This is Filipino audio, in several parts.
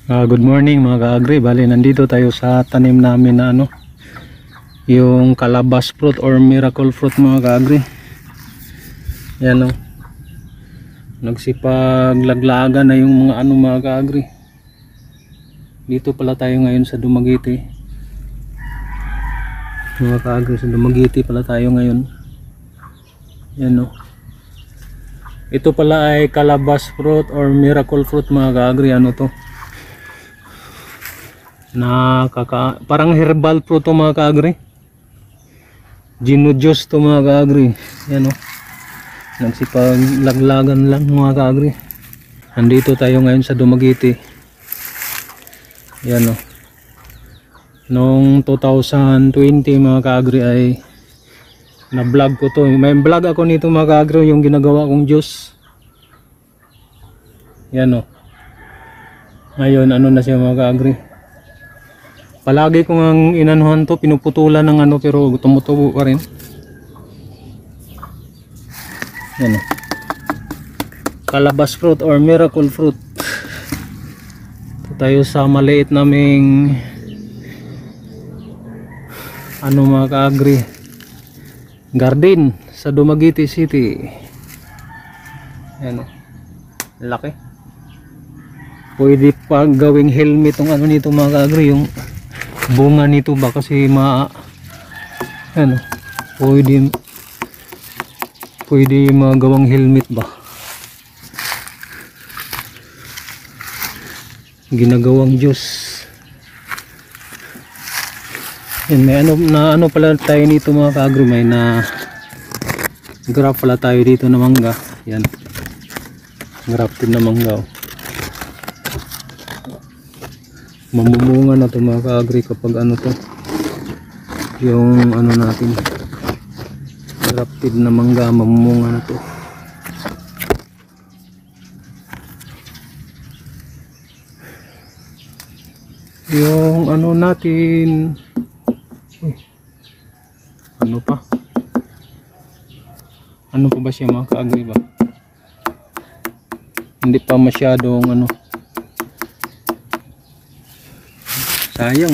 Good morning mga ka-agri. Bali, nandito tayo sa tanim namin na yung calabash fruit or miracle fruit mga ka-agri. Yan o. Nagsipaglaglagan na yung mga mga ka-agri. Dito pala tayo ngayon sa Dumaguete. Mga ka-agri, sa Dumaguete pala tayo ngayon. Yan o. Ito pala ay calabash fruit or miracle fruit mga ka-agri. Ano to? Parang herbal fruit to mga ka-agri. Gino juice to mga ka-agri. Yan o. Nagsipaglaglagan lang mga ka-agri. Nandito tayo ngayon sa Dumaguete. Yan o. Noong 2020 mga ka-agri ay na vlog ko to. May vlog ako nito mga ka-agri, yung ginagawa kong juice. Yan o. Ngayon ano na siya mga ka-agri. Palagi kong ang inanuhan to, pinuputulan ng pero tumutubo pa rin. Yan o. Calabash fruit or miracle fruit. Ito tayo sa maliit naming mga ka-agri garden sa Dumaguete City. Yan o. Laki. Pwede pa gawing helmet ng nito mga ka-agri, yung bunga nito ba kasi pwede magawang helmet ba, ginagawang juice. Yan, may pala tayo nito mga ka-agri, may na graph pala tayo dito na mangga. Yan, grafted na mangga oh. Mamumunga na to mga ka-agri kapag to yung natin grafted na mangga, mamumunga na to. Yung natin pa ba siya mga ka-agri ba, hindi pa masyadong sayang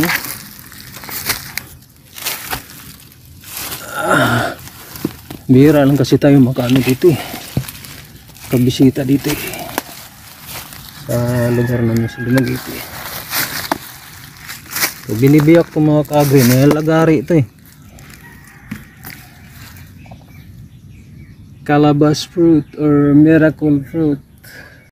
bihira lang kasi tayo dito kabisita dito sa lugar namin sa Dumaguete. So, binibiyak ko mga ka-agri, may lagari ito calabash fruit or miracle fruit.